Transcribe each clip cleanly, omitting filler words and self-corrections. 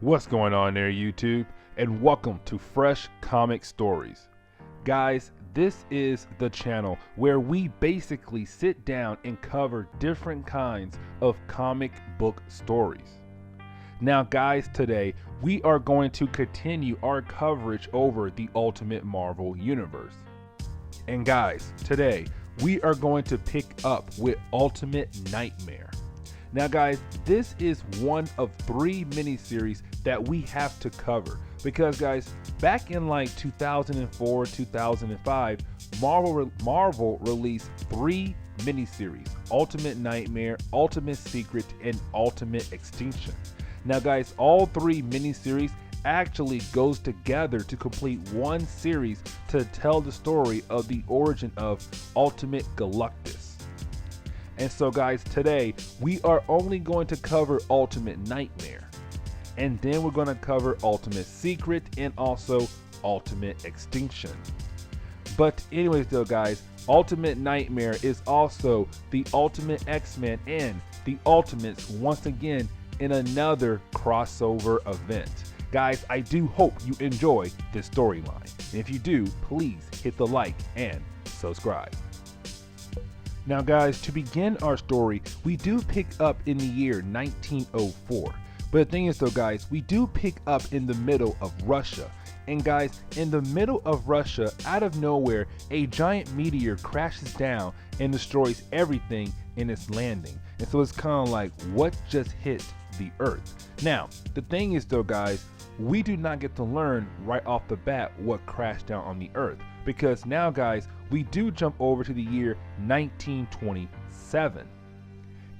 What's going on there, YouTube? And welcome to Fresh Comic Stories. Guys, this is the channel where we basically sit down and cover different kinds of comic book stories. Now, guys, today we are going to continue our coverage over the Ultimate Marvel Universe. And guys, today we are going to pick up with Ultimate Nightmare. Now guys, this is one of 3 miniseries that we have to cover because guys, back in like 2004, 2005, Marvel released 3 miniseries: Ultimate Nightmare, Ultimate Secret, and Ultimate Extinction. Now guys, all 3 miniseries actually goes together to complete one series to tell the story of the origin of Ultimate Gah Lak Tus. And so guys, today we are only going to cover Ultimate Nightmare, and then we're going to cover Ultimate Secret and also Ultimate Extinction. But anyways though guys, Ultimate Nightmare is also the Ultimate X-Men and the Ultimates once again in another crossover event. Guys, I do hope you enjoy this storyline. And if you do, please hit the like and subscribe. Now guys, to begin our story, we do pick up in the year 1904. But the thing is though guys, we do pick up in the middle of Russia. And guys, in the middle of Russia, out of nowhere, a giant meteor crashes down and destroys everything in its landing. And so it's kind of like, what just hit the earth? Now, the thing is though guys, we do not get to learn right off the bat what crashed down on the earth, because now guys, we do jump over to the year 1927,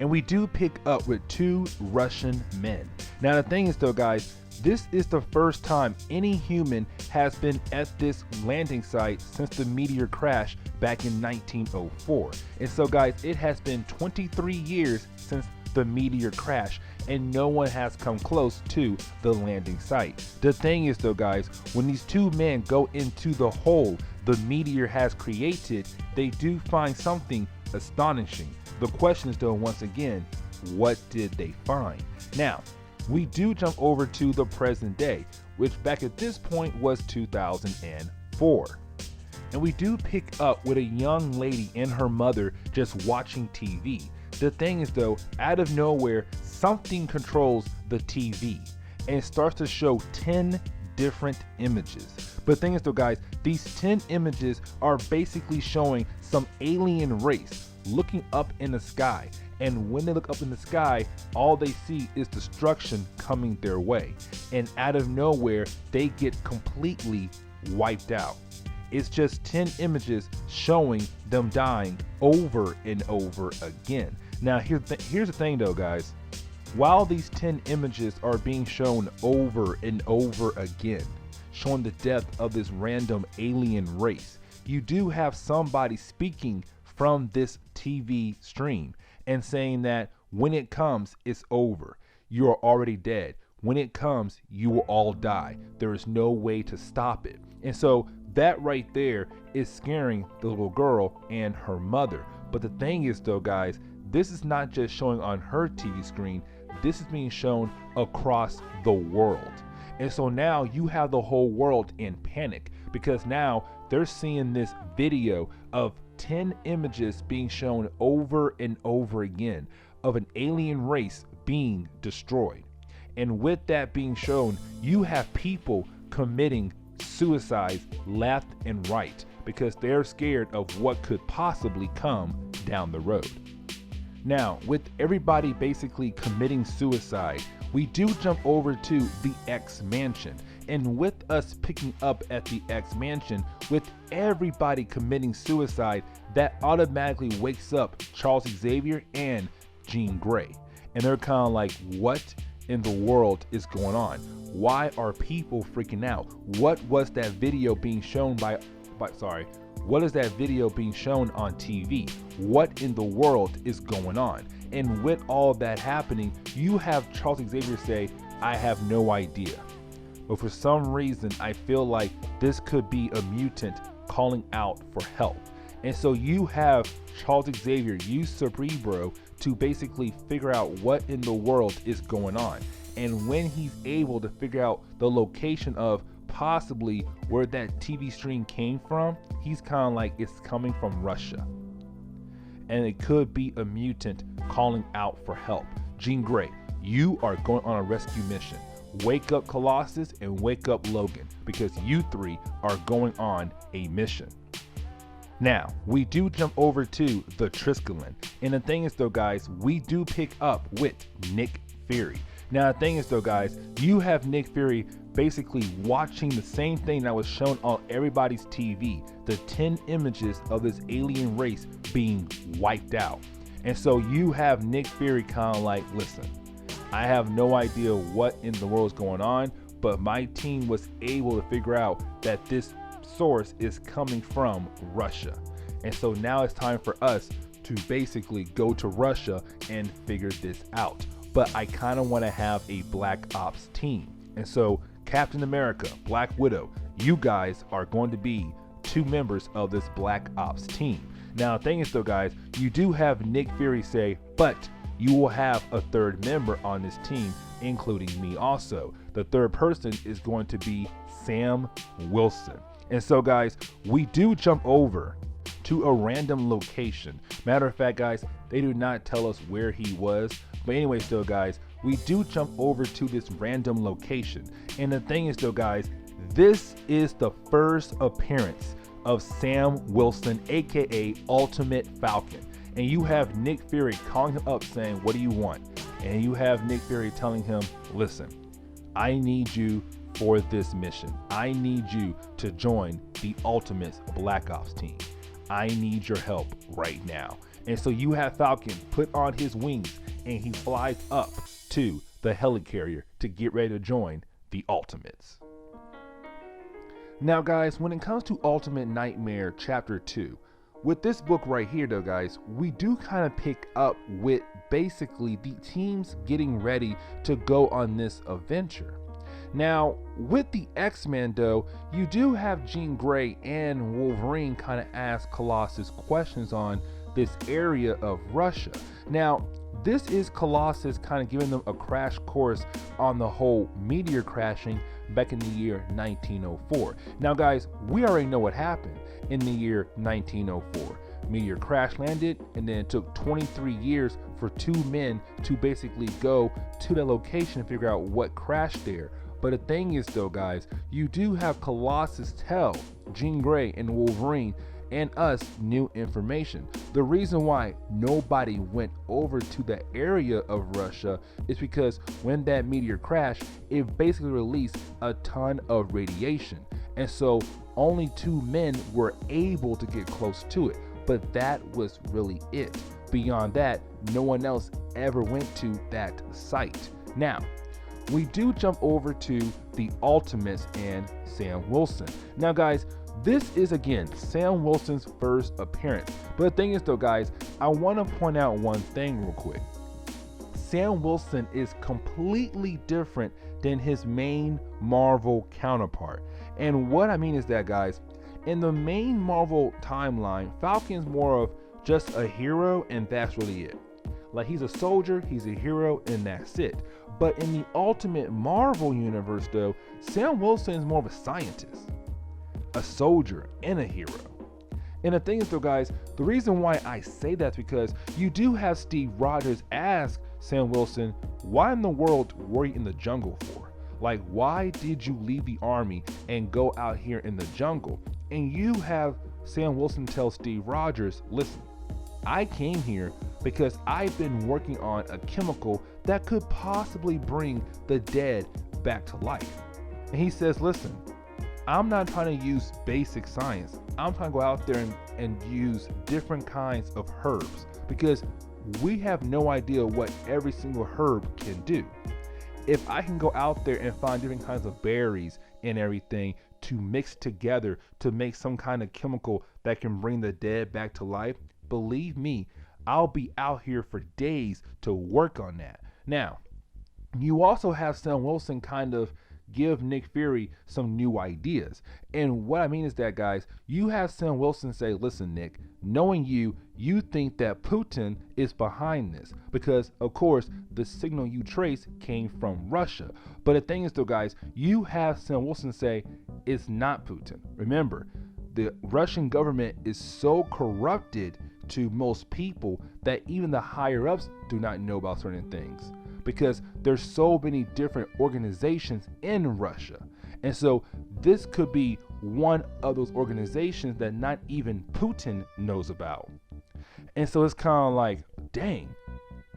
and we do pick up with 2 Russian men. Now the thing is though guys, this is the first time any human has been at this landing site since the meteor crash back in 1904. And so guys, it has been 23 years since the meteor crash, and no one has come close to the landing site. The thing is though guys, when these 2 men go into the hole the meteor has created, they do find something astonishing. The question is though, once again, what did they find? Now, we do jump over to the present day, which back at this point was 2004. And we do pick up with a young lady and her mother just watching TV. The thing is though, out of nowhere, something controls the TV and starts to show 10 different images. But the thing is though guys, these 10 images are basically showing some alien race looking up in the sky. And when they look up in the sky, all they see is destruction coming their way. And out of nowhere, they get completely wiped out. It's just 10 images showing them dying over and over again. Now here's the thing though guys, while these 10 images are being shown over and over again, showing the death of this random alien race, you do have somebody speaking from this TV stream and saying that when it comes, it's over. You are already dead. When it comes, you will all die. There is no way to stop it. And so that right there is scaring the little girl and her mother. But the thing is though guys, this is not just showing on her TV screen, this is being shown across the world. And so now you have the whole world in panic, because now they're seeing this video of 10 images being shown over and over again of an alien race being destroyed. And with that being shown, you have people committing suicides left and right because they're scared of what could possibly come down the road. Now, with everybody basically committing suicide, we do jump over to the X Mansion. And with us picking up at the X Mansion, with everybody committing suicide, that automatically wakes up Charles Xavier and Jean Grey. And they're kind of like, what in the world is going on? Why are people freaking out? What was that video being shown what is that video being shown on TV? What in the world is going on? And with all that happening, you have Charles Xavier say, I have no idea. But for some reason, I feel like this could be a mutant calling out for help. And so you have Charles Xavier use Cerebro to basically figure out what in the world is going on. And when he's able to figure out the location of possibly where that TV stream came from, he's kind of like, it's coming from Russia. And it could be a mutant calling out for help. Jean Grey, you are going on a rescue mission. Wake up Colossus and wake up Logan, because you three are going on a mission. Now, we do jump over to the Triskelion. And the thing is though, guys, we do pick up with Nick Fury. Now, the thing is though, guys, you have Nick Fury basically watching the same thing that was shown on everybody's TV, the 10 images of this alien race being wiped out. And so you have Nick Fury kind of like, listen, I have no idea what in the world is going on, but my team was able to figure out that this source is coming from Russia. And so now it's time for us to basically go to Russia and figure this out. But I kind of want to have a Black Ops team. And so Captain America, Black Widow, you guys are going to be 2 members of this Black Ops team. Now, the thing is though, guys, you do have Nick Fury say, but you will have a 3rd member on this team, including me also. The 3rd person is going to be Sam Wilson. And so, guys, we do jump over to a random location. Matter of fact, guys, they do not tell us where he was. But anyway, still, guys, we do jump over to this random location. And the thing is, though, guys, this is the first appearance of Sam Wilson, aka Ultimate Falcon. And you have Nick Fury calling him up saying, what do you want? And you have Nick Fury telling him, listen, I need you for this mission. I need you to join the Ultimate Black Ops team. I need your help right now. And so you have Falcon put on his wings and he flies up to the helicarrier to get ready to join the Ultimates. Now, guys, when it comes to Ultimate Nightmare Chapter 2, with this book right here though, guys, we do kind of pick up with basically the teams getting ready to go on this adventure. Now, with the X-Men though, you do have Jean Grey and Wolverine kind of ask Colossus questions on this area of Russia. Now, this is Colossus kind of giving them a crash course on the whole meteor crashing back in the year 1904. Now, guys, we already know what happened in the year 1904. Meteor crash landed, and then it took 23 years for 2 men to basically go to the location and figure out what crashed there. But the thing is though, guys, you do have Colossus tell Jean Grey and Wolverine and us new information. The reason why nobody went over to the area of Russia is because when that meteor crashed, it basically released a ton of radiation. And so only 2 men were able to get close to it. But that was really it. Beyond that, no one else ever went to that site. Now, we do jump over to the Ultimates and Sam Wilson. Now, guys, this is again Sam Wilson's first appearance. But the thing is though, guys, I want to point out one thing real quick. Sam Wilson is completely different than his main Marvel counterpart. And what I mean is that, guys, in the main Marvel timeline, Falcon's more of just a hero and that's really it. Like, he's a soldier, he's a hero, and that's it. But in the Ultimate Marvel universe though, Sam Wilson is more of a scientist, a soldier, and a hero. And the thing is though, guys, the reason why I say that is because you do have Steve Rogers ask Sam Wilson, why in the world were you in the jungle for? Like, why did you leave the army and go out here in the jungle? And you have Sam Wilson tell Steve Rogers, listen, I came here because I've been working on a chemical that could possibly bring the dead back to life. And he says, listen, I'm not trying to use basic science. I'm trying to go out there and use different kinds of herbs, because we have no idea what every single herb can do. If I can go out there and find different kinds of berries and everything to mix together to make some kind of chemical that can bring the dead back to life, believe me, I'll be out here for days to work on that. Now, you also have Sam Wilson kind of give Nick Fury some new ideas. And what I mean is that, guys, you have Sam Wilson say, listen, Nick, knowing you think that Putin is behind this because, of course, the signal you trace came from Russia. But the thing is, though, guys, you have Sam Wilson say it's not Putin. Remember, the Russian government is so corrupted to most people that even the higher ups do not know about certain things because there's so many different organizations in Russia. And so this could be one of those organizations that not even Putin knows about. And so it's kind of like, dang,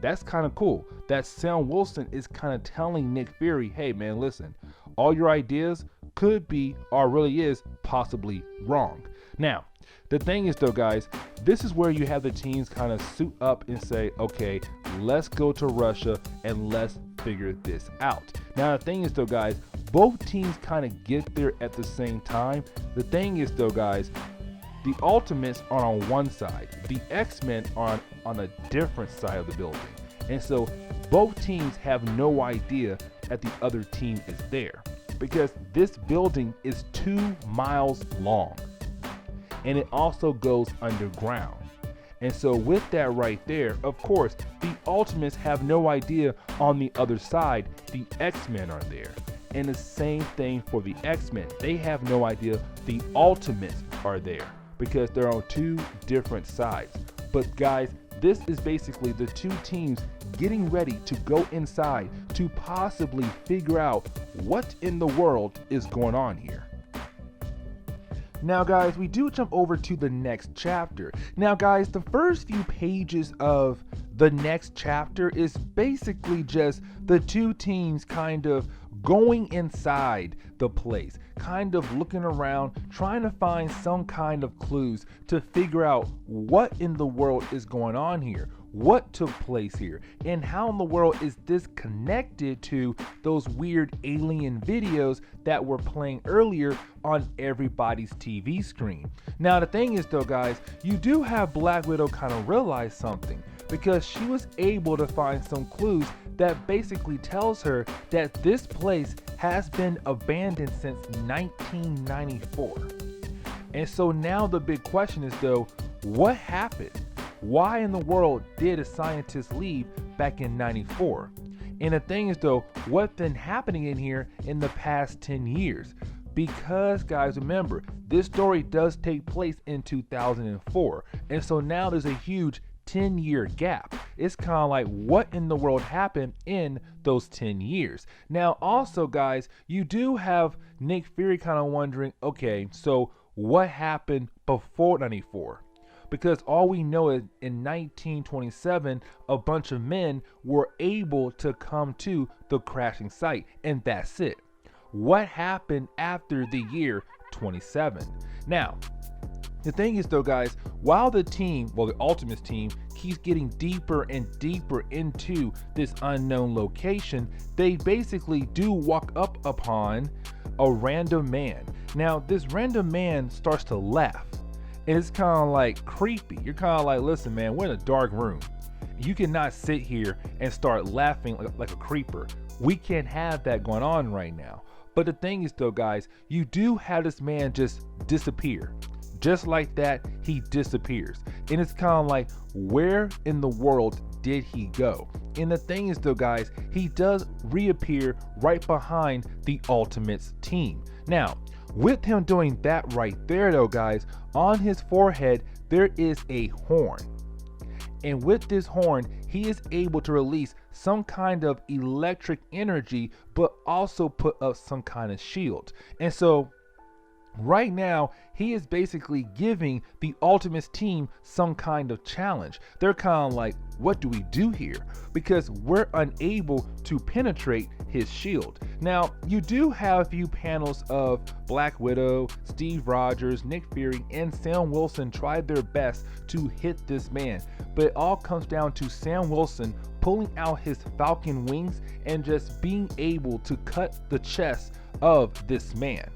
that's kind of cool that Sam Wilson is kind of telling Nick Fury, hey man, listen, all your ideas could be or really is possibly wrong. Now, the thing is though, guys, this is where you have the teams kind of suit up and say, okay, let's go to Russia and let's figure this out. Now, the thing is though, guys, both teams kind of get there at the same time. The thing is though, guys, the Ultimates are on one side, the X-Men are on a different side of the building. And so both teams have no idea that the other team is there because this building is 2 miles long and it also goes underground. And so with that right there, of course, the Ultimates have no idea on the other side the X-Men are there. And the same thing for the X-Men. They have no idea the Ultimates are there because they're on 2 different sides. But guys, this is basically the 2 teams getting ready to go inside to possibly figure out what in the world is going on here. Now guys, we do jump over to the next chapter. Now guys, the first few pages of the next chapter is basically just the 2 teams kind of going inside the place, kind of looking around, trying to find some kind of clues to figure out what in the world is going on here, what took place here, and how in the world is this connected to those weird alien videos that were playing earlier on everybody's TV screen. Now the thing is though, guys, you do have Black Widow kind of realize something because she was able to find some clues that basically tells her that this place has been abandoned since 1994. And so now the big question is though, what happened? Why in the world did a scientist leave back in 94? And the thing is though, what's been happening in here in the past 10 years? Because guys, remember, this story does take place in 2004. And so now there's a huge 10-year gap. It's kind of like what in the world happened in those 10 years. Now also guys, you do have Nick Fury kind of wondering, okay, so what happened before 94? Because all we know is in 1927, a bunch of men were able to come to the crashing site, and that's it. What happened after the year 27? Now, the thing is though, guys, while the team, well, the Ultimates team, keeps getting deeper and deeper into this unknown location, they basically do walk up upon a random man. Now, this random man starts to laugh. And it's kind of like creepy. You're kind of like, listen, man, we're in a dark room. You cannot sit here and start laughing like a creeper. We can't have that going on right now. But the thing is though, guys, you do have this man just disappear. Just like that, he disappears. And it's kind of like, where in the world did he go? And the thing is though, guys, he does reappear right behind the Ultimates team. Now, with him doing that right there though, guys, on his forehead there is a horn. And with this horn, he is able to release some kind of electric energy, but also put up some kind of shield. And so right now, he is basically giving the Ultimates team some kind of challenge. They're kind of like, what do we do here? Because we're unable to penetrate his shield. Now, you do have a few panels of Black Widow, Steve Rogers, Nick Fury, and Sam Wilson tried their best to hit this man. But it all comes down to Sam Wilson pulling out his falcon wings and just being able to cut the chest of this man.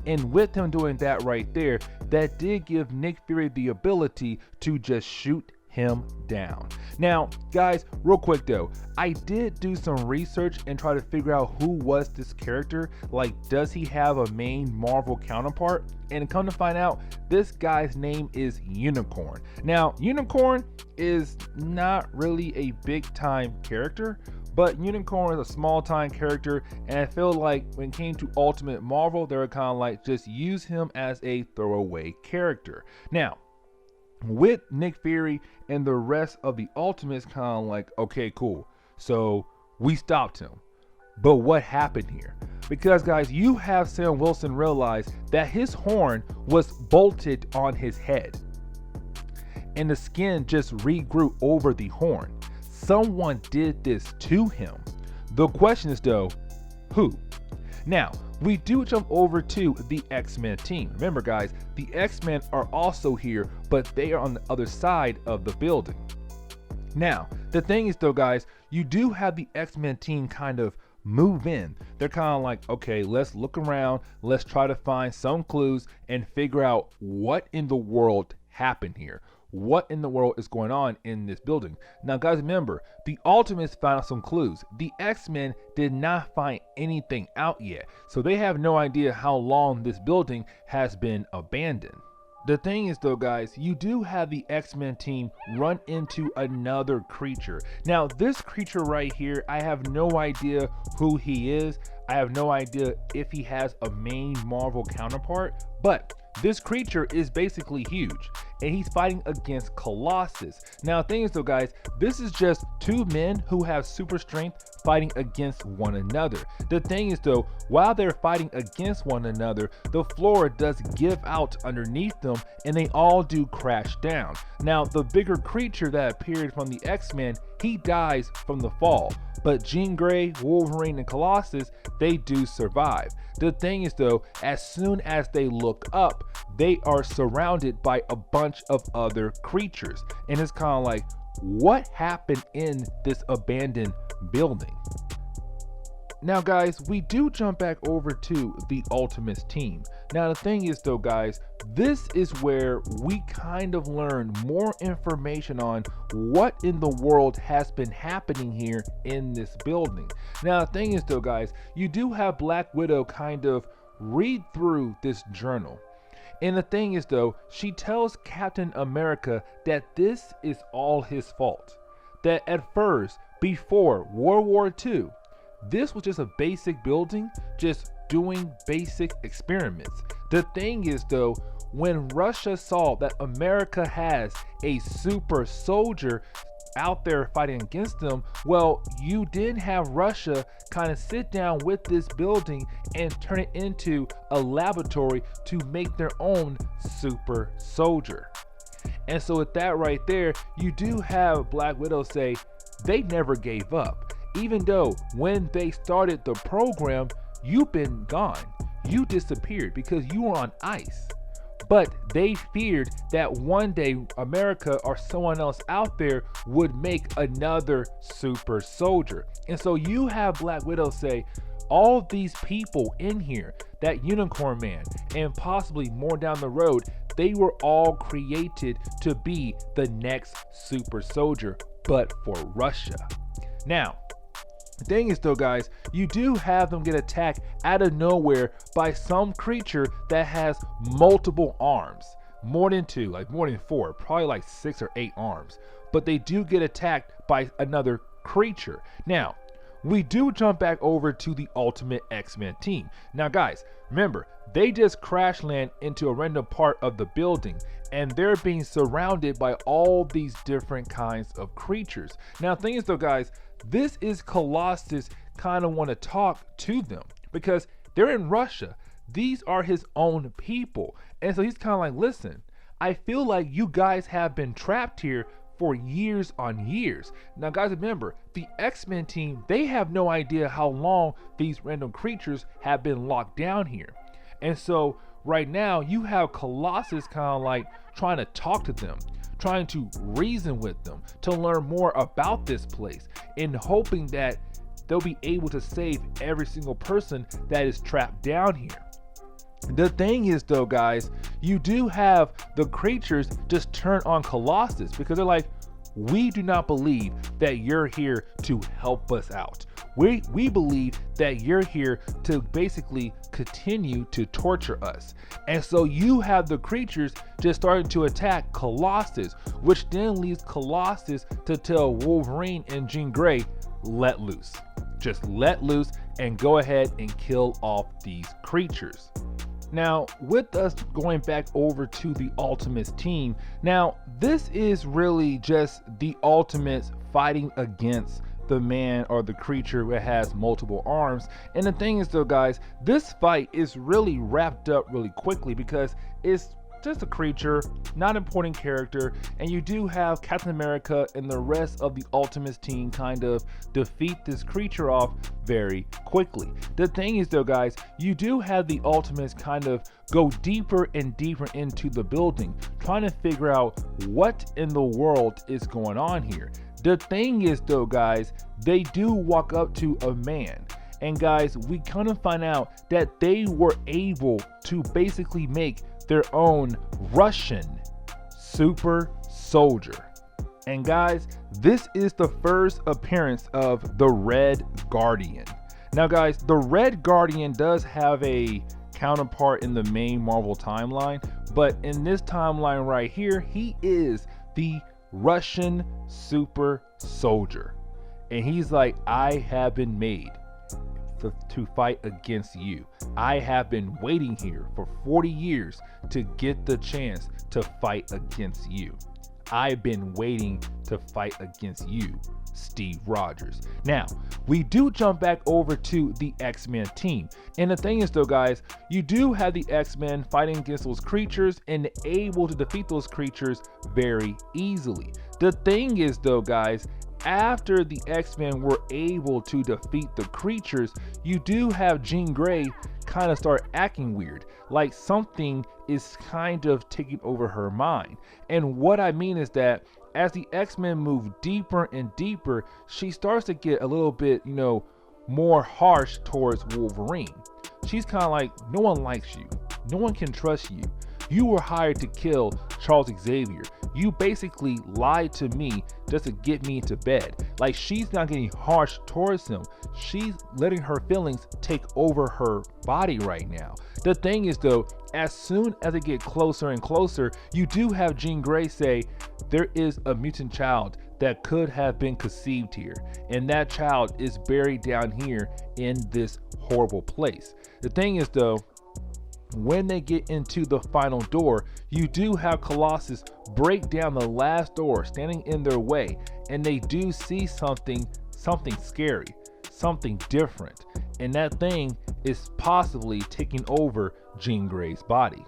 And with him doing that right there, that did give Nick Fury the ability to just shoot him down. Now, guys, real quick though, I did do some research and try to figure out who was this character. Like, does he have a main Marvel counterpart? And come to find out, this guy's name is Unicorn. Now, Unicorn is not really a big time character, but Unicorn is a small time character, and I feel like when it came to Ultimate Marvel, they were kind of like just use him as a throwaway character. Now, with Nick Fury and the rest of the Ultimates, kind of like, okay, cool. So we stopped him. But what happened here? Because, guys, you have Sam Wilson realize that his horn was bolted on his head, and the skin just regrew over the horn. Someone did this to him. The question is though, who? Now, we do jump over to the X-Men team. Remember, guys, the X-Men are also here, but they are on the other side of the building. Now, the thing is though, guys, you do have the X-Men team kind of move in. They're kind of like, okay, let's look around, let's try to find some clues and figure out what in the world happened here. What in the world is going on in this building? Now, guys, remember, the Ultimates found some clues. The X-Men did not find anything out yet, so they have no idea how long this building has been abandoned. The thing is though, guys, you do have the X-Men team run into another creature. Now, this creature right here, I have no idea who he is. I have no idea if he has a main Marvel counterpart, but this creature is basically huge, and he's fighting against Colossus. Now, the thing is though, guys, this is just two men who have super strength fighting against one another. The thing is though, while they're fighting against one another, the floor does give out underneath them, and they all do crash down. Now, the bigger creature that appeared from the X-Men, he dies from the fall, but Jean Grey, Wolverine, and Colossus, they do survive. The thing is though, as soon as they look up, they are surrounded by a bunch of other creatures, and it's kind of like, what happened in this abandoned building? Now, guys, we do jump back over to the Ultimates team. Now, the thing is though, guys, this is where we kind of learn more information on what in the world has been happening here in this building. Now, the thing is though, guys, you do have Black Widow kind of read through this journal. And the thing is though, she tells Captain America that this is all his fault. That at first, before World War II, this was just a basic building, just doing basic experiments. The thing is though, when Russia saw that America has a super soldier out there fighting against them, well, you did have Russia kind of sit down with this building and turn it into a laboratory to make their own super soldier. And so with that right there, you do have Black Widow say they never gave up. Even though when they started the program, you've been gone. You disappeared because you were on ice. But they feared that one day America or someone else out there would make another super soldier. And so you have Black Widow say, all these people in here, that Unicorn Man, and possibly more down the road, they were all created to be the next super soldier, but for Russia. Now, the thing is though, guys, you do have them get attacked out of nowhere by some creature that has multiple arms. More than two, like more than four, probably like 6 or 8 arms. But they do get attacked by another creature. Now, we do jump back over to the Ultimate X-Men team. Now, guys, remember, they just crash land into a random part of the building, and they're being surrounded by all these different kinds of creatures. Now, the thing is though, guys, this is Colossus kind of want to talk to them because they're in Russia. These are his own people. And so he's kind of like, listen, I feel like you guys have been trapped here for years on years. Now, guys, remember, the X-Men team, they have no idea how long these random creatures have been locked down here. And so right now you have Colossus kind of like trying to talk to them, trying to reason with them, to learn more about this place, and hoping that they'll be able to save every single person that is trapped down here. The thing is though, guys, you do have the creatures just turn on Colossus because they're like, we do not believe that you're here to help us out. We believe that you're here to basically continue to torture us. And so you have the creatures just starting to attack Colossus, which then leads Colossus to tell Wolverine and Jean Grey, let loose. Just let loose and go ahead and kill off these creatures. Now, with us going back over to the Ultimates team, now this is really just the Ultimates fighting against the man or the creature that has multiple arms. And the thing is though, guys, this fight is really wrapped up really quickly because it's just a creature, not important character, and you do have Captain America and the rest of the Ultimates team kind of defeat this creature off very quickly. The thing is though, guys, you do have the Ultimates kind of go deeper and deeper into the building, trying to figure out what in the world is going on here. The thing is though, guys, they do walk up to a man. And guys, we kind of find out that they were able to basically make their own Russian super soldier. And guys, this is the first appearance of the Red Guardian. Now guys, the Red Guardian does have a counterpart in the main Marvel timeline, but in this timeline right here, he is the Russian super soldier. And he's like, I have been made to fight against you. I have been waiting here for 40 years to get the chance to fight against you. I've been waiting to fight against you, Steve Rogers. Now, we do jump back over to the X-Men team. And the thing is though, guys, you do have the X-Men fighting against those creatures and able to defeat those creatures very easily. The thing is though, guys, after the X-Men were able to defeat the creatures, you do have Jean Grey kind of start acting weird, like something is kind of taking over her mind. And what I mean is that as the X-Men move deeper and deeper, she starts to get a little bit, more harsh towards Wolverine. She's kind of like, no one likes you. No one can trust you. You were hired to kill Charles Xavier. You basically lied to me just to get me into bed. Like, she's not getting harsh towards him. She's letting her feelings take over her body right now. The thing is though, as soon as they get closer and closer, you do have Jean Grey say, there is a mutant child that could have been conceived here. And that child is buried down here in this horrible place. The thing is though, when they get into the final door, you do have Colossus break down the last door standing in their way, and they do see something scary, something different, and that thing is possibly taking over Jean Grey's body.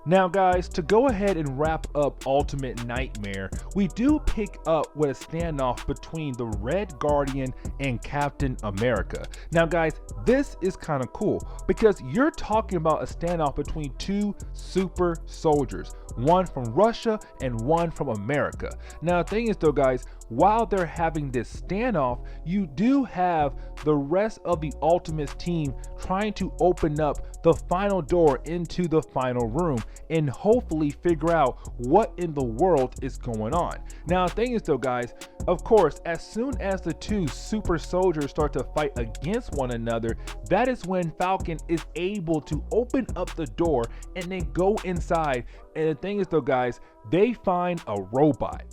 Now guys, to go ahead and wrap up Ultimate Nightmare, we do pick up with a standoff between the Red Guardian and Captain America. Now guys, this is kind of cool because you're talking about a standoff between two super soldiers, one from Russia and one from America. Now the thing is though, guys, while they're having this standoff, you do have the rest of the Ultimates team trying to open up the final door into the final room and hopefully figure out what in the world is going on. Now the thing is though, guys, of course, as soon as the two super soldiers start to fight against one another, that is when Falcon is able to open up the door and they go inside. And the thing is though, guys, they find a robot.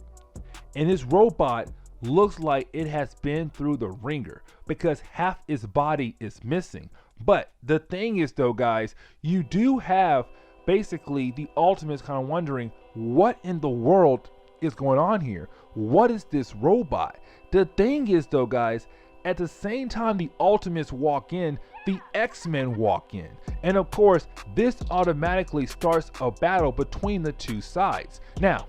And this robot looks like it has been through the ringer because half its body is missing. But the thing is though, guys, you do have basically the Ultimates kind of wondering what in the world is going on here. What is this robot? The thing is though, guys, at the same time the Ultimates walk in, the X-Men walk in. And of course, this automatically starts a battle between the two sides. Now,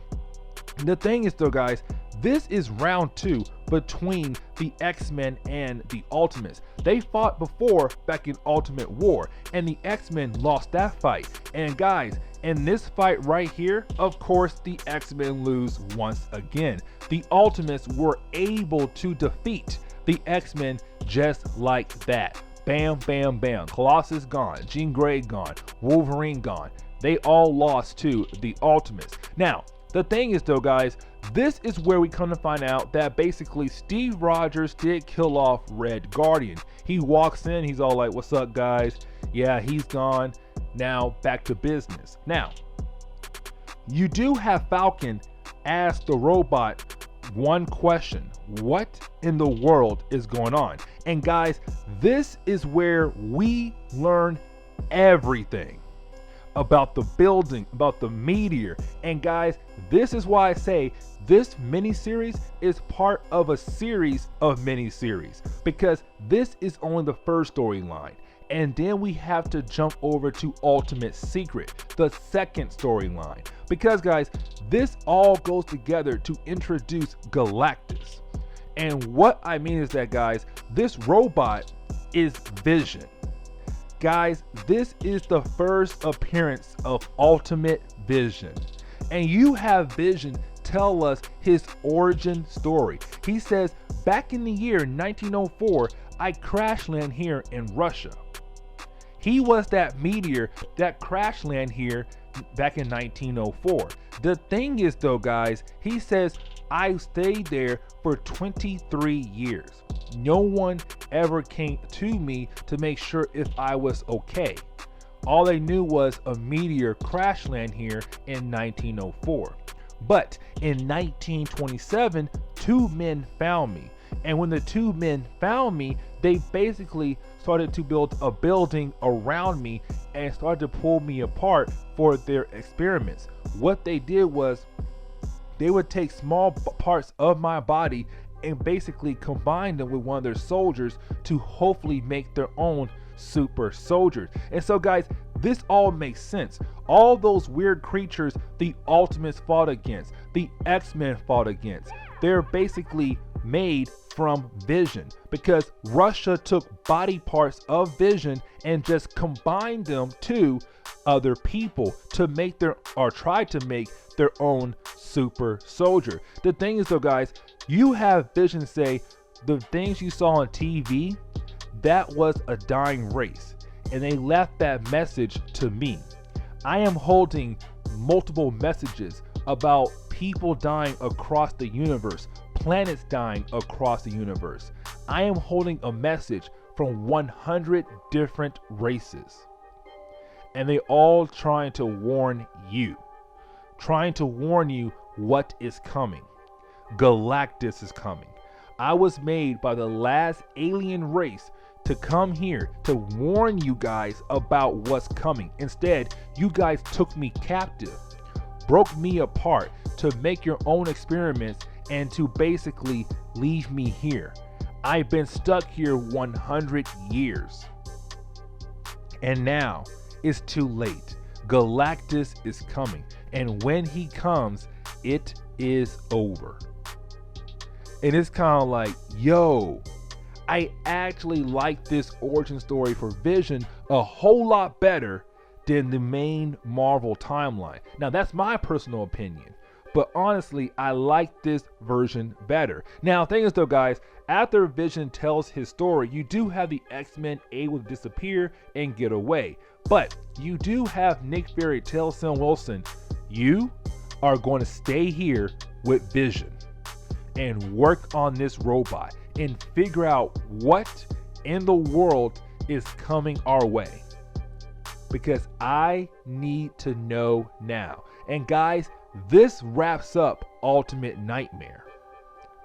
the thing is though, guys, this is round 2 between the X-Men and the Ultimates. They fought before back in Ultimate War, and the X-Men lost that fight. And guys, in this fight right here, of course, the X-Men lose once again. The Ultimates were able to defeat the X-Men just like that. Bam, bam, bam. Colossus gone. Jean Grey gone. Wolverine gone. They all lost to the Ultimates. Now, The thing is though, guys, this is where we come to find out that basically Steve Rogers did kill off Red Guardian. He walks in, he's all like, what's up guys? Yeah, he's gone. Now back to business. Now, you do have Falcon ask the robot one question: what in the world is going on? And guys, this is where we learn everything about the building, about the meteor. And guys, this is why I say this miniseries is part of a series of miniseries, because this is only the first storyline. And then we have to jump over to Ultimate Secret, the second storyline. Because guys, this all goes together to introduce Gah Lak Tus. And what I mean is that, guys, this robot is Vision. Guys, this is the first appearance of Ultimate Vision. And you have Vision tell us his origin story. He says, back in the year 1904, I crash land here in Russia. He was that meteor that crash land here back in 1904. The thing is though, guys, he says, I stayed there for 23 years. No one ever came to me to make sure if I was okay. All they knew was a meteor crash land here in 1904. But in 1927, two men found me. And when the two men found me, they basically started to build a building around me and started to pull me apart for their experiments. What they did was they would take small parts of my body and basically combine them with one of their soldiers to hopefully make their own super soldiers. And so guys, this all makes sense. All those weird creatures the Ultimates fought against, the X-Men fought against, they're basically made from Vision, because Russia took body parts of Vision and just combined them to other people to make their, or try to make their own super soldier. The thing is though, guys, you have Vision say the things you saw on TV, that was a dying race, and they left that message to me. I am holding multiple messages about people dying across the universe, planets dying across the universe. I am holding a message from 100 different races, and they all trying to warn you, what is coming. Gah Lak Tus is coming. I was made by the last alien race to come here to warn you guys about what's coming. Instead, you guys took me captive, broke me apart to make your own experiments and to basically leave me here. I've been stuck here 100 years. And now it's too late. Gah Lak Tus is coming. And when he comes, it is over. And it's kind of like, yo, I actually like this origin story for Vision a whole lot better than the main Marvel timeline. Now that's my personal opinion, but honestly, I like this version better. Now, the thing is though, guys, after Vision tells his story, you do have the X-Men able to disappear and get away. But you do have Nick Fury tell Sam Wilson, you are going to stay here with Vision and work on this robot and figure out what in the world is coming our way, because I need to know now. And guys, this wraps up Ultimate Nightmare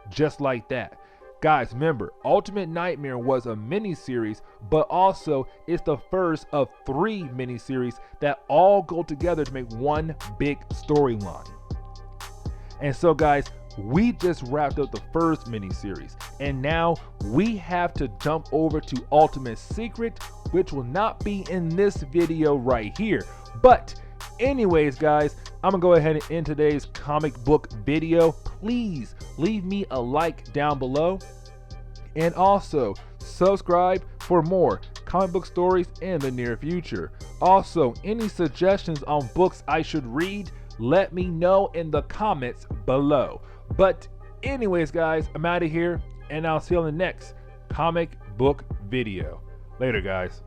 just like that. Guys, remember, Ultimate Nightmare was a mini-series, but also it's the first of 3 mini-series that all go together to make one big storyline. And so guys, we just wrapped up the first mini-series, and now we have to jump over to Ultimate Secret, which will not be in this video right here. But anyways, guys, I'm gonna go ahead and end today's comic book video. Please leave me a like down below, and also subscribe for more comic book stories in the near future. Also, any suggestions on books I should read, let me know in the comments below. But anyways, guys, I'm out of here, and I'll see you on the next comic book video. Later, guys.